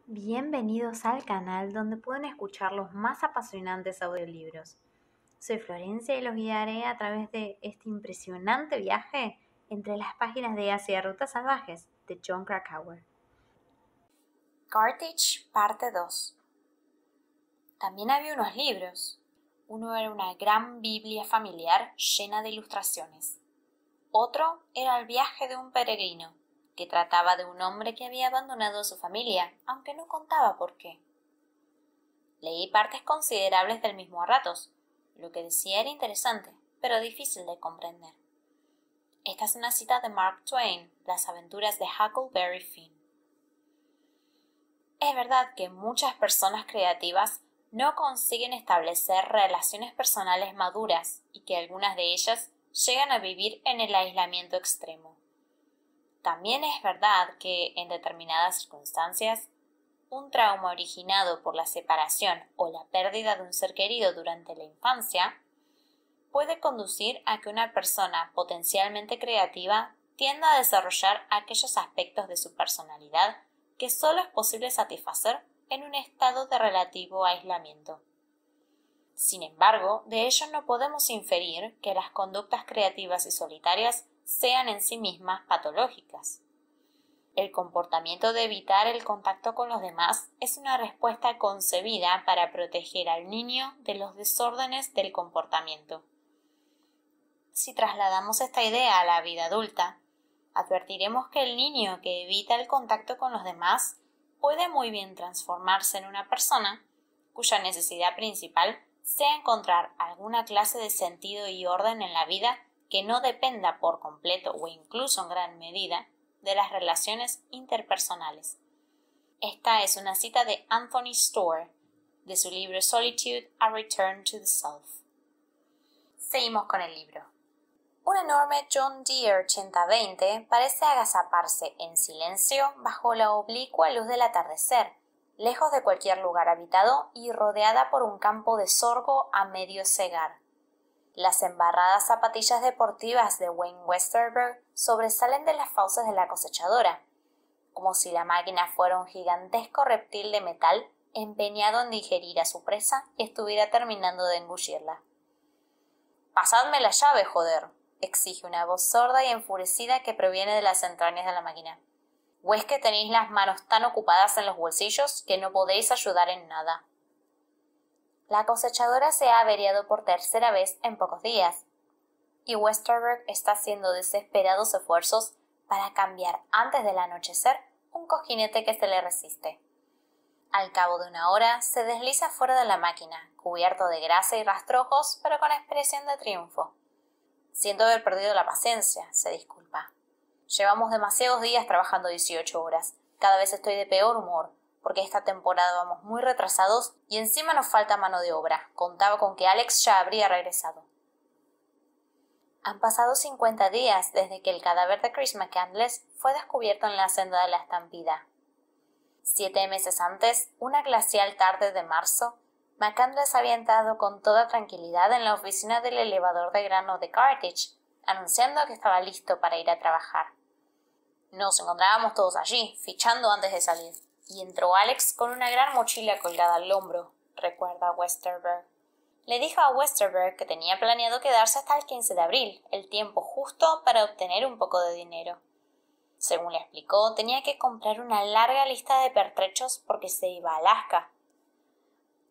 Bienvenidos al canal donde pueden escuchar los más apasionantes audiolibros. Soy Florencia y los guiaré a través de este impresionante viaje entre las páginas de Hacia Rutas Salvajes de Jon Krakauer. Carthage, parte 2. También había unos libros. Uno era una gran Biblia familiar llena de ilustraciones. Otro era el viaje de un peregrino, que trataba de un hombre que había abandonado a su familia, aunque no contaba por qué. Leí partes considerables del mismo a ratos. Lo que decía era interesante, pero difícil de comprender. Esta es una cita de Mark Twain, Las aventuras de Huckleberry Finn. Es verdad que muchas personas creativas no consiguen establecer relaciones personales maduras y que algunas de ellas llegan a vivir en el aislamiento extremo. También es verdad que, en determinadas circunstancias, un trauma originado por la separación o la pérdida de un ser querido durante la infancia puede conducir a que una persona potencialmente creativa tienda a desarrollar aquellos aspectos de su personalidad que solo es posible satisfacer en un estado de relativo aislamiento. Sin embargo, de ello no podemos inferir que las conductas creativas y solitarias sean en sí mismas patológicas. El comportamiento de evitar el contacto con los demás es una respuesta concebida para proteger al niño de los desórdenes del comportamiento. Si trasladamos esta idea a la vida adulta, advertiremos que el niño que evita el contacto con los demás puede muy bien transformarse en una persona cuya necesidad principal sea encontrar alguna clase de sentido y orden en la vida que no dependa por completo o incluso en gran medida de las relaciones interpersonales. Esta es una cita de Anthony Storr, de su libro Solitude: A Return to the Self. Seguimos con el libro. Un enorme John Deere 8020 parece agazaparse en silencio bajo la oblicua luz del atardecer, lejos de cualquier lugar habitado y rodeada por un campo de sorgo a medio segar. Las embarradas zapatillas deportivas de Wayne Westerberg sobresalen de las fauces de la cosechadora, como si la máquina fuera un gigantesco reptil de metal empeñado en digerir a su presa y estuviera terminando de engullirla. «Pasadme la llave, joder», exige una voz sorda y enfurecida que proviene de las entrañas de la máquina. ¿O es que tenéis las manos tan ocupadas en los bolsillos que no podéis ayudar en nada? La cosechadora se ha averiado por tercera vez en pocos días, y Westerberg está haciendo desesperados esfuerzos para cambiar antes del anochecer un cojinete que se le resiste. Al cabo de una hora se desliza fuera de la máquina, cubierto de grasa y rastrojos, pero con expresión de triunfo. Siento haber perdido la paciencia, se disculpa. Llevamos demasiados días trabajando 18 horas. Cada vez estoy de peor humor, porque esta temporada vamos muy retrasados y encima nos falta mano de obra. Contaba con que Alex ya habría regresado. Han pasado 50 días desde que el cadáver de Chris McCandless fue descubierto en la senda de la estampida. 7 meses antes, una glacial tarde de marzo, McCandless había entrado con toda tranquilidad en la oficina del elevador de grano de Carthage, anunciando que estaba listo para ir a trabajar. Nos encontrábamos todos allí, fichando antes de salir, y entró Alex con una gran mochila colgada al hombro, recuerda Westerberg. Le dijo a Westerberg que tenía planeado quedarse hasta el 15 de abril, el tiempo justo para obtener un poco de dinero. Según le explicó, tenía que comprar una larga lista de pertrechos porque se iba a Alaska.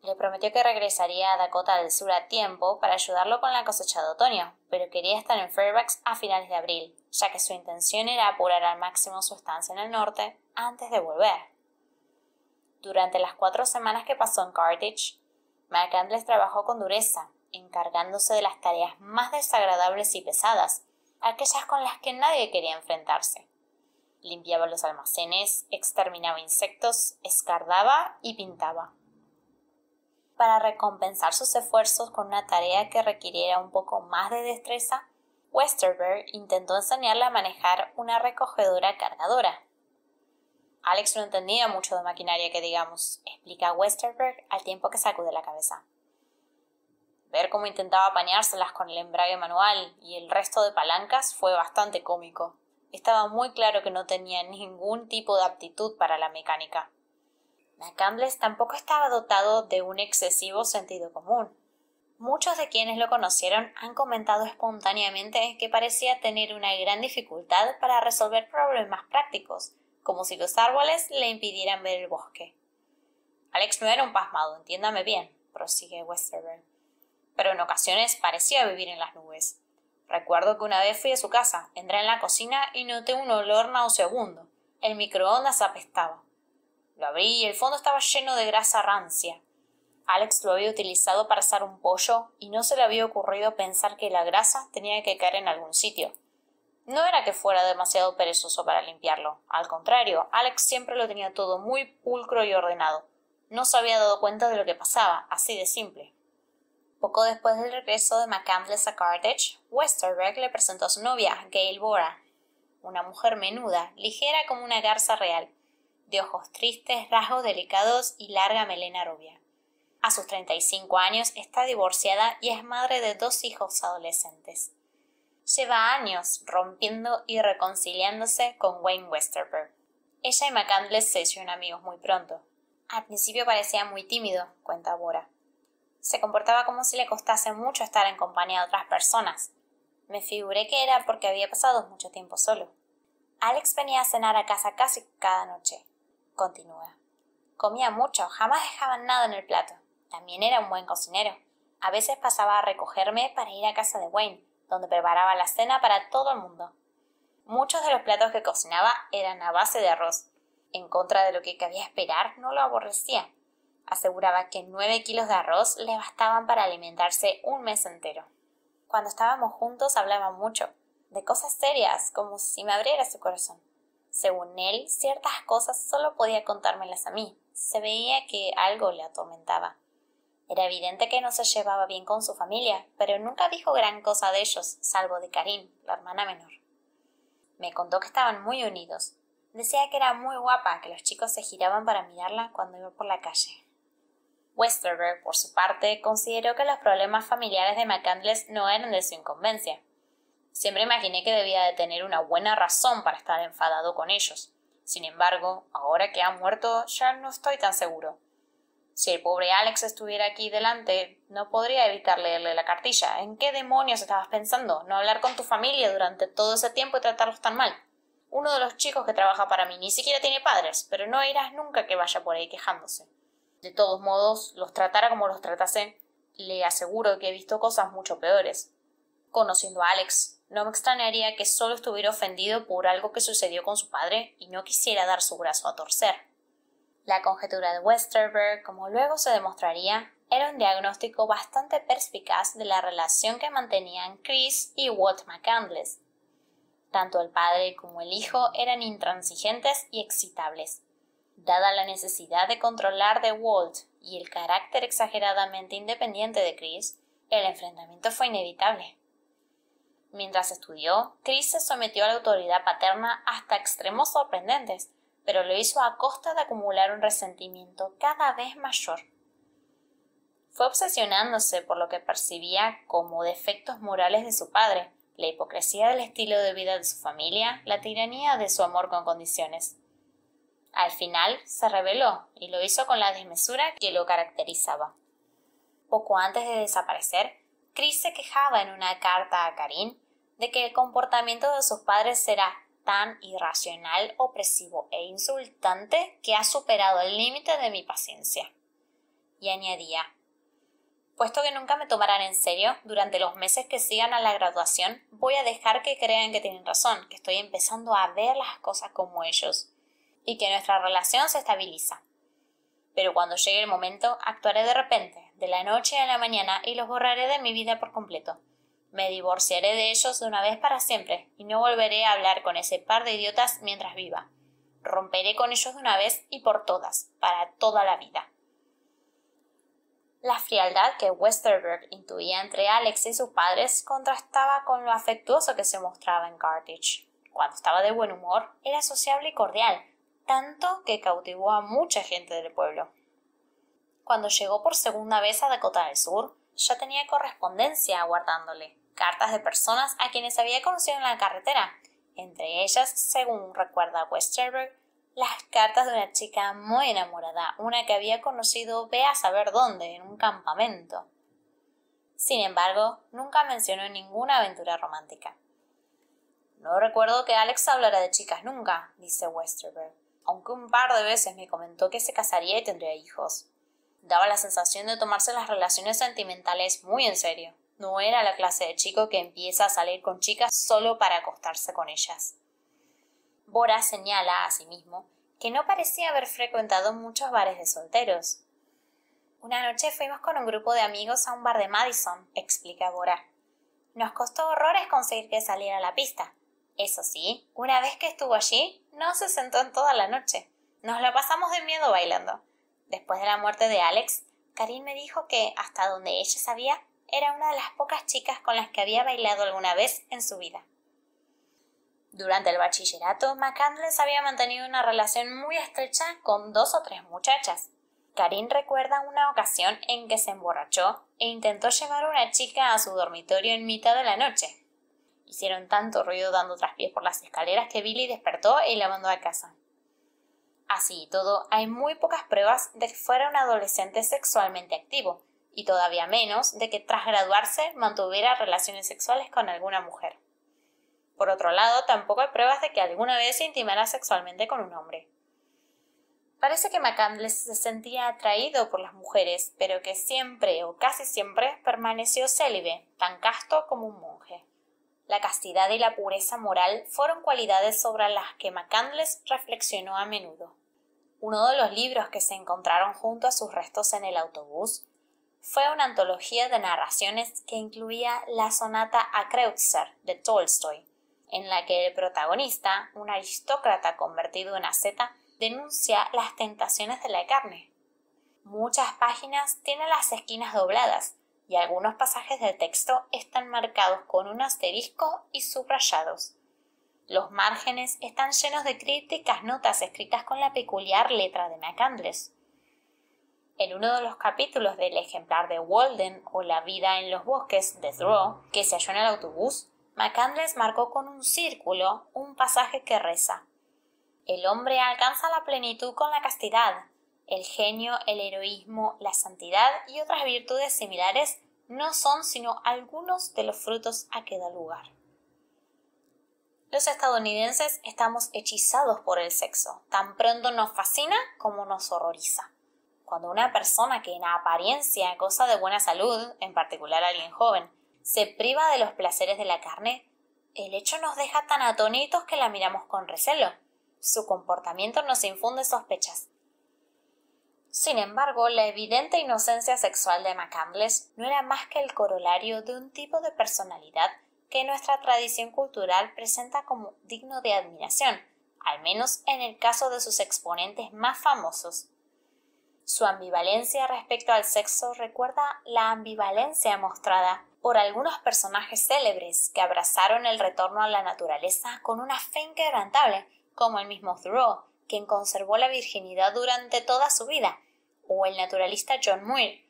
Le prometió que regresaría a Dakota del Sur a tiempo para ayudarlo con la cosecha de otoño, pero quería estar en Fairbanks a finales de abril, ya que su intención era apurar al máximo su estancia en el norte antes de volver. Durante las 4 semanas que pasó en Carthage, McCandless trabajó con dureza, encargándose de las tareas más desagradables y pesadas, aquellas con las que nadie quería enfrentarse. Limpiaba los almacenes, exterminaba insectos, escardaba y pintaba. Para recompensar sus esfuerzos con una tarea que requiriera un poco más de destreza, Westerberg intentó enseñarle a manejar una recogedora cargadora. Alex no entendía mucho de maquinaria que digamos, explica Westerberg al tiempo que sacude la cabeza. Ver cómo intentaba apañárselas con el embrague manual y el resto de palancas fue bastante cómico. Estaba muy claro que no tenía ningún tipo de aptitud para la mecánica. McCandless tampoco estaba dotado de un excesivo sentido común. Muchos de quienes lo conocieron han comentado espontáneamente que parecía tener una gran dificultad para resolver problemas prácticos, como si los árboles le impidieran ver el bosque. Alex no era un pasmado, entiéndame bien, prosigue Westerberg, pero en ocasiones parecía vivir en las nubes. Recuerdo que una vez fui a su casa, entré en la cocina y noté un olor nauseabundo. El microondas apestaba. Lo abrí y el fondo estaba lleno de grasa rancia. Alex lo había utilizado para asar un pollo y no se le había ocurrido pensar que la grasa tenía que caer en algún sitio. No era que fuera demasiado perezoso para limpiarlo. Al contrario, Alex siempre lo tenía todo muy pulcro y ordenado. No se había dado cuenta de lo que pasaba, así de simple. Poco después del regreso de McCandless a Carthage, Westerberg le presentó a su novia, Gail Bora, una mujer menuda, ligera como una garza real, de ojos tristes, rasgos delicados y larga melena rubia. A sus 35 años está divorciada y es madre de 2 hijos adolescentes. Lleva años rompiendo y reconciliándose con Wayne Westerberg. Ella y McCandless se hicieron amigos muy pronto. Al principio parecía muy tímido, cuenta Bora. Se comportaba como si le costase mucho estar en compañía de otras personas. Me figuré que era porque había pasado mucho tiempo solo. Alex venía a cenar a casa casi cada noche. Continúa. Comía mucho, jamás dejaba nada en el plato. También era un buen cocinero. A veces pasaba a recogerme para ir a casa de Wayne, donde preparaba la cena para todo el mundo. Muchos de los platos que cocinaba eran a base de arroz. En contra de lo que cabía esperar, no lo aborrecía. Aseguraba que 9 kilos de arroz le bastaban para alimentarse un mes entero. Cuando estábamos juntos hablaba mucho, de cosas serias, como si me abriera su corazón. Según él, ciertas cosas solo podía contármelas a mí. Se veía que algo le atormentaba. Era evidente que no se llevaba bien con su familia, pero nunca dijo gran cosa de ellos, salvo de Karin, la hermana menor. Me contó que estaban muy unidos. Decía que era muy guapa, que los chicos se giraban para mirarla cuando iba por la calle. Westerberg, por su parte, consideró que los problemas familiares de McCandless no eran de su incumbencia. Siempre imaginé que debía de tener una buena razón para estar enfadado con ellos. Sin embargo, ahora que ha muerto, ya no estoy tan seguro. Si el pobre Alex estuviera aquí delante, no podría evitar leerle la cartilla. ¿En qué demonios estabas pensando? ¿No hablar con tu familia durante todo ese tiempo y tratarlos tan mal? Uno de los chicos que trabaja para mí ni siquiera tiene padres, pero no oirás nunca que vaya por ahí quejándose. De todos modos, los tratara como los tratase, le aseguro que he visto cosas mucho peores. Conociendo a Alex, no me extrañaría que solo estuviera ofendido por algo que sucedió con su padre y no quisiera dar su brazo a torcer. La conjetura de Westerberg, como luego se demostraría, era un diagnóstico bastante perspicaz de la relación que mantenían Chris y Walt McCandless. Tanto el padre como el hijo eran intransigentes y excitables. Dada la necesidad de controlar de Walt y el carácter exageradamente independiente de Chris, el enfrentamiento fue inevitable. Mientras estudió, Chris se sometió a la autoridad paterna hasta extremos sorprendentes, pero lo hizo a costa de acumular un resentimiento cada vez mayor. Fue obsesionándose por lo que percibía como defectos morales de su padre, la hipocresía del estilo de vida de su familia, la tiranía de su amor con condiciones. Al final se rebeló y lo hizo con la desmesura que lo caracterizaba. Poco antes de desaparecer, Chris se quejaba en una carta a Karin de que el comportamiento de sus padres era tan irracional, opresivo e insultante que ha superado el límite de mi paciencia. Y añadía: puesto que nunca me tomarán en serio, durante los meses que sigan a la graduación, voy a dejar que crean que tienen razón, que estoy empezando a ver las cosas como ellos, y que nuestra relación se estabiliza. Pero cuando llegue el momento, actuaré de repente, de la noche a la mañana, y los borraré de mi vida por completo. Me divorciaré de ellos de una vez para siempre, y no volveré a hablar con ese par de idiotas mientras viva. Romperé con ellos de una vez y por todas, para toda la vida. La frialdad que Westerberg intuía entre Alex y sus padres contrastaba con lo afectuoso que se mostraba en Carthage. Cuando estaba de buen humor, era sociable y cordial, tanto que cautivó a mucha gente del pueblo. Cuando llegó por segunda vez a Dakota del Sur, ya tenía correspondencia aguardándole, cartas de personas a quienes había conocido en la carretera, entre ellas, según recuerda Westerberg, las cartas de una chica muy enamorada, una que había conocido ve a saber dónde, en un campamento. Sin embargo, nunca mencionó ninguna aventura romántica. No recuerdo que Alex hablara de chicas nunca, dice Westerberg, aunque un par de veces me comentó que se casaría y tendría hijos. Daba la sensación de tomarse las relaciones sentimentales muy en serio. No era la clase de chico que empieza a salir con chicas solo para acostarse con ellas. Bora señala, asimismo, que no parecía haber frecuentado muchos bares de solteros. Una noche fuimos con un grupo de amigos a un bar de Madison, explica Bora. Nos costó horrores conseguir que saliera a la pista. Eso sí, una vez que estuvo allí, no se sentó en toda la noche. Nos la pasamos de miedo bailando. Después de la muerte de Alex, Karin me dijo que, hasta donde ella sabía, era una de las pocas chicas con las que había bailado alguna vez en su vida. Durante el bachillerato, McCandless había mantenido una relación muy estrecha con 2 o 3 muchachas. Karin recuerda una ocasión en que se emborrachó e intentó llevar a una chica a su dormitorio en mitad de la noche. Hicieron tanto ruido dando traspiés por las escaleras que Billy despertó y la mandó a casa. Así y todo, hay muy pocas pruebas de que fuera un adolescente sexualmente activo, y todavía menos de que tras graduarse mantuviera relaciones sexuales con alguna mujer. Por otro lado, tampoco hay pruebas de que alguna vez se intimara sexualmente con un hombre. Parece que McCandless se sentía atraído por las mujeres, pero que siempre o casi siempre permaneció célibe, tan casto como un monje. La castidad y la pureza moral fueron cualidades sobre las que McCandless reflexionó a menudo. Uno de los libros que se encontraron junto a sus restos en el autobús fue una antología de narraciones que incluía la sonata a Kreutzer de Tolstoy, en la que el protagonista, un aristócrata convertido en asceta, denuncia las tentaciones de la carne. Muchas páginas tienen las esquinas dobladas y algunos pasajes del texto están marcados con un asterisco y subrayados. Los márgenes están llenos de crípticas notas escritas con la peculiar letra de McCandless. En uno de los capítulos del ejemplar de Walden o La vida en los bosques de Thoreau, que se halló en el autobús, McCandless marcó con un círculo un pasaje que reza: el hombre alcanza la plenitud con la castidad. El genio, el heroísmo, la santidad y otras virtudes similares no son sino algunos de los frutos a que da lugar. Los estadounidenses estamos hechizados por el sexo, tan pronto nos fascina como nos horroriza. Cuando una persona que en apariencia goza de buena salud, en particular alguien joven, se priva de los placeres de la carne, el hecho nos deja tan atónitos que la miramos con recelo. Su comportamiento nos infunde sospechas. Sin embargo, la evidente inocencia sexual de McCandless no era más que el corolario de un tipo de personalidad que nuestra tradición cultural presenta como digno de admiración, al menos en el caso de sus exponentes más famosos. Su ambivalencia respecto al sexo recuerda la ambivalencia mostrada por algunos personajes célebres que abrazaron el retorno a la naturaleza con una fe inquebrantable, como el mismo Thoreau, quien conservó la virginidad durante toda su vida, o el naturalista John Muir,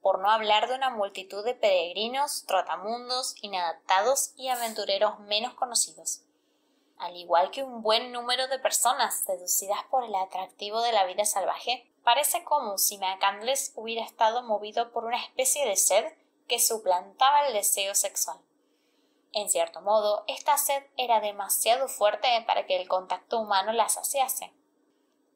por no hablar de una multitud de peregrinos, trotamundos, inadaptados y aventureros menos conocidos. Al igual que un buen número de personas seducidas por el atractivo de la vida salvaje, parece como si McCandless hubiera estado movido por una especie de sed que suplantaba el deseo sexual. En cierto modo, esta sed era demasiado fuerte para que el contacto humano la saciase.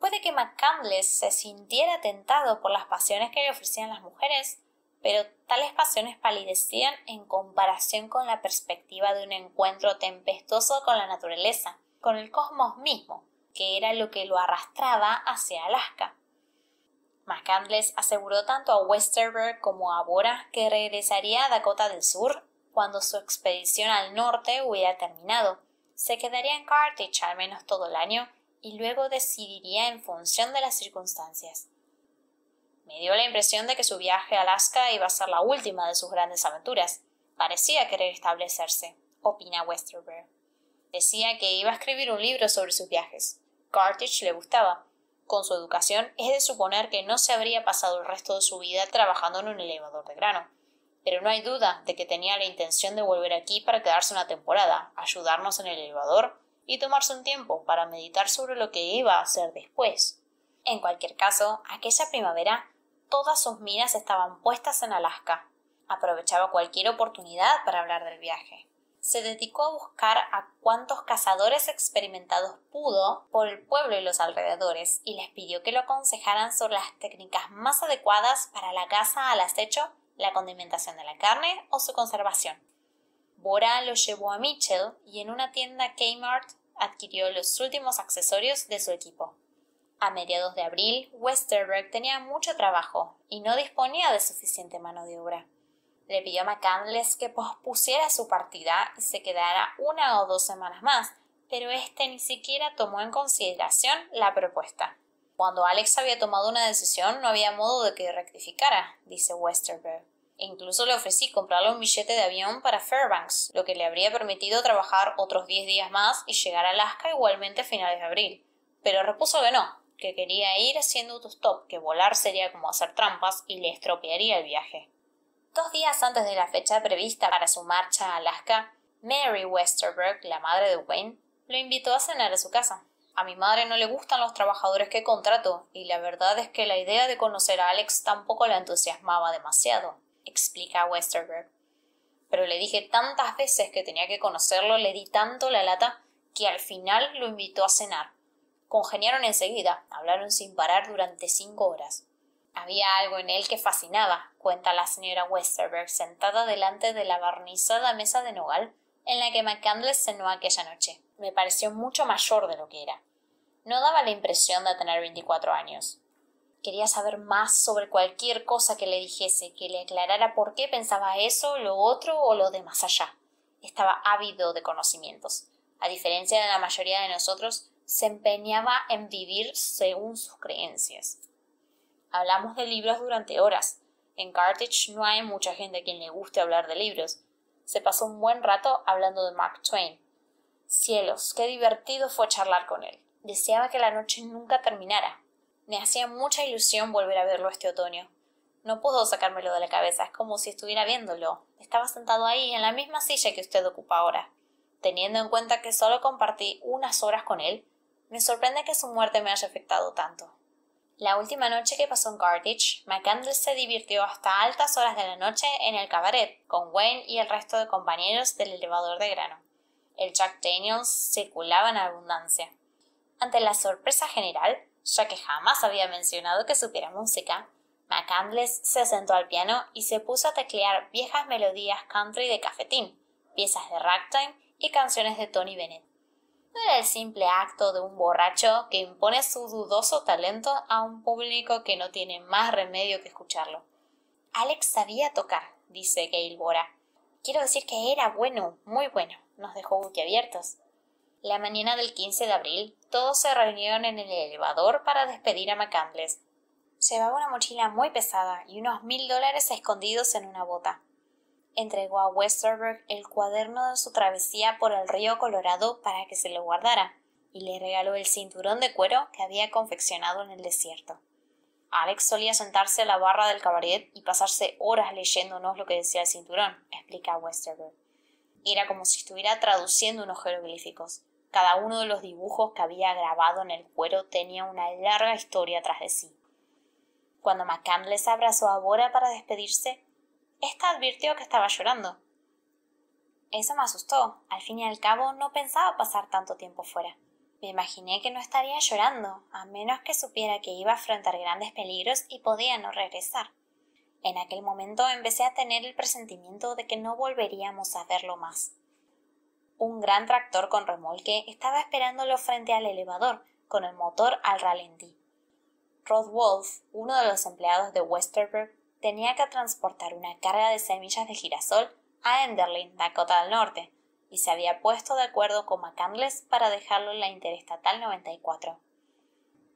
Puede que McCandless se sintiera tentado por las pasiones que le ofrecían las mujeres, pero tales pasiones palidecían en comparación con la perspectiva de un encuentro tempestuoso con la naturaleza, con el cosmos mismo, que era lo que lo arrastraba hacia Alaska. McCandless aseguró tanto a Westerberg como a Bora que regresaría a Dakota del Sur cuando su expedición al norte hubiera terminado. Se quedaría en Carthage al menos todo el año y luego decidiría en función de las circunstancias. Me dio la impresión de que su viaje a Alaska iba a ser la última de sus grandes aventuras. Parecía querer establecerse, opina Westerberg. Decía que iba a escribir un libro sobre sus viajes. Carthage le gustaba. Con su educación es de suponer que no se habría pasado el resto de su vida trabajando en un elevador de grano. Pero no hay duda de que tenía la intención de volver aquí para quedarse una temporada, ayudarnos en el elevador y tomarse un tiempo para meditar sobre lo que iba a hacer después. En cualquier caso, aquella primavera todas sus miras estaban puestas en Alaska. Aprovechaba cualquier oportunidad para hablar del viaje. Se dedicó a buscar a cuantos cazadores experimentados pudo por el pueblo y los alrededores y les pidió que lo aconsejaran sobre las técnicas más adecuadas para la caza al acecho, la condimentación de la carne o su conservación. Bora lo llevó a Mitchell y en una tienda Kmart adquirió los últimos accesorios de su equipo. A mediados de abril, Westerberg tenía mucho trabajo y no disponía de suficiente mano de obra. Le pidió a McCandless que pospusiera su partida y se quedara 1 o 2 semanas más, pero este ni siquiera tomó en consideración la propuesta. Cuando Alex había tomado una decisión, no había modo de que rectificara, dice Westerberg. Incluso le ofrecí comprarle un billete de avión para Fairbanks, lo que le habría permitido trabajar otros 10 días más y llegar a Alaska igualmente a finales de abril. Pero repuso que no, que quería ir haciendo autostop, que volar sería como hacer trampas y le estropearía el viaje. 2 días antes de la fecha prevista para su marcha a Alaska, Mary Westerberg, la madre de Wayne, lo invitó a cenar a su casa. A mi madre no le gustan los trabajadores que contrato, y la verdad es que la idea de conocer a Alex tampoco la entusiasmaba demasiado, explica Westerberg. Pero le dije tantas veces que tenía que conocerlo, le di tanto la lata, que al final lo invitó a cenar. Congeniaron enseguida, hablaron sin parar durante 5 horas. Había algo en él que fascinaba, cuenta la señora Westerberg sentada delante de la barnizada mesa de nogal en la que McCandless cenó aquella noche. Me pareció mucho mayor de lo que era. No daba la impresión de tener 24 años. Quería saber más sobre cualquier cosa que le dijese, que le aclarara por qué pensaba eso, lo otro o lo de más allá. Estaba ávido de conocimientos. A diferencia de la mayoría de nosotros, se empeñaba en vivir según sus creencias. Hablamos de libros durante horas. En Carthage no hay mucha gente a quien le guste hablar de libros. Se pasó un buen rato hablando de Mark Twain. Cielos, qué divertido fue charlar con él. Deseaba que la noche nunca terminara. Me hacía mucha ilusión volver a verlo este otoño. No puedo sacármelo de la cabeza, es como si estuviera viéndolo. Estaba sentado ahí, en la misma silla que usted ocupa ahora. Teniendo en cuenta que solo compartí unas horas con él, me sorprende que su muerte me haya afectado tanto. La última noche que pasó en Carthage, McCandless se divirtió hasta altas horas de la noche en el cabaret, con Wayne y el resto de compañeros del elevador de grano. El Jack Daniels circulaba en abundancia. Ante la sorpresa general, ya que jamás había mencionado que supiera música, McCandless se sentó al piano y se puso a teclear viejas melodías country de cafetín, piezas de ragtime y canciones de Tony Bennett. No era el simple acto de un borracho que impone su dudoso talento a un público que no tiene más remedio que escucharlo. Alex sabía tocar, dice Gail Bora. Quiero decir que era bueno, muy bueno. Nos dejó boquiabiertos. La mañana del 15 de abril, todos se reunieron en el elevador para despedir a McCandless. Llevaba una mochila muy pesada y unos $1000 escondidos en una bota. Entregó a Westerberg el cuaderno de su travesía por el río Colorado para que se lo guardara, y le regaló el cinturón de cuero que había confeccionado en el desierto. Alex solía sentarse a la barra del cabaret y pasarse horas leyéndonos lo que decía el cinturón, explica Westerberg. Era como si estuviera traduciendo unos jeroglíficos. Cada uno de los dibujos que había grabado en el cuero tenía una larga historia tras de sí. Cuando McCandless abrazó a Bora para despedirse, ésta advirtió que estaba llorando. Eso me asustó. Al fin y al cabo, no pensaba pasar tanto tiempo fuera. Me imaginé que no estaría llorando, a menos que supiera que iba a enfrentar grandes peligros y podía no regresar. En aquel momento empecé a tener el presentimiento de que no volveríamos a verlo más. Un gran tractor con remolque estaba esperándolo frente al elevador, con el motor al ralentí. Rod Wolf, uno de los empleados de Westerberg, tenía que transportar una carga de semillas de girasol a Enderlin, Dakota del Norte, y se había puesto de acuerdo con McCandless para dejarlo en la Interestatal 94.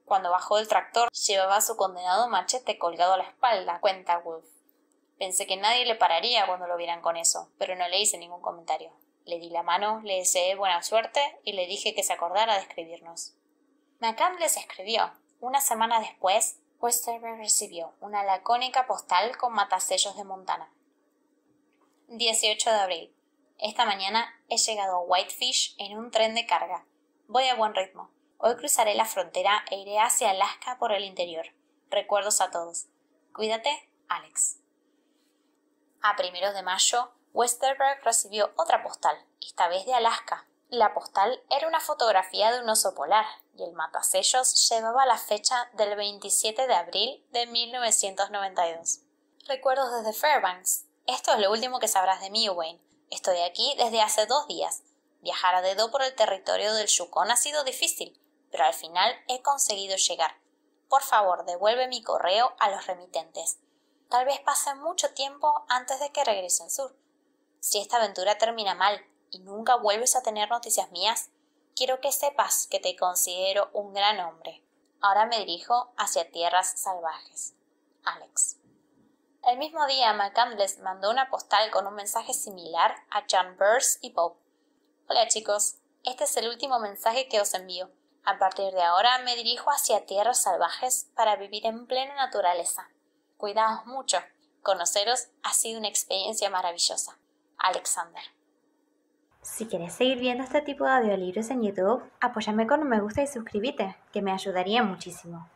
Cuando bajó del tractor, llevaba su condenado machete colgado a la espalda, cuenta Wolf. Pensé que nadie le pararía cuando lo vieran con eso, pero no le hice ningún comentario. Le di la mano, le deseé buena suerte y le dije que se acordara de escribirnos. McCandless escribió. Una semana después, Westerberg recibió una lacónica postal con matasellos de Montana. 18 de abril. Esta mañana he llegado a Whitefish en un tren de carga. Voy a buen ritmo. Hoy cruzaré la frontera e iré hacia Alaska por el interior. Recuerdos a todos. Cuídate, Alex. A primeros de mayo, Westerberg recibió otra postal, esta vez de Alaska. La postal era una fotografía de un oso polar y el matasellos llevaba la fecha del 27 de abril de 1992. Recuerdos desde Fairbanks. Esto es lo último que sabrás de mí, Wayne. Estoy aquí desde hace 2 días. Viajar a dedo por el territorio del Yukon ha sido difícil, pero al final he conseguido llegar. Por favor, devuelve mi correo a los remitentes. Tal vez pase mucho tiempo antes de que regrese al sur. Si esta aventura termina mal y nunca vuelves a tener noticias mías, quiero que sepas que te considero un gran hombre. Ahora me dirijo hacia tierras salvajes. Alex. El mismo día, McCandless mandó una postal con un mensaje similar a John Burns y Bob. Hola chicos, este es el último mensaje que os envío. A partir de ahora me dirijo hacia tierras salvajes para vivir en plena naturaleza. Cuidaos mucho. Conoceros ha sido una experiencia maravillosa. Alexander. Si quieres seguir viendo este tipo de audiolibros en YouTube, apóyame con un me gusta y suscríbete, que me ayudaría muchísimo.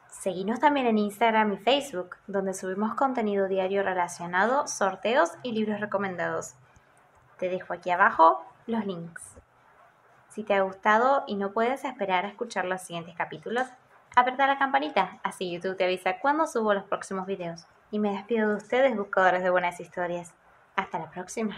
Seguinos también en Instagram y Facebook, donde subimos contenido diario relacionado, sorteos y libros recomendados. Te dejo aquí abajo los links. Si te ha gustado y no puedes esperar a escuchar los siguientes capítulos, aprieta la campanita, así YouTube te avisa cuando subo los próximos videos. Y me despido de ustedes, buscadores de buenas historias. Hasta la próxima.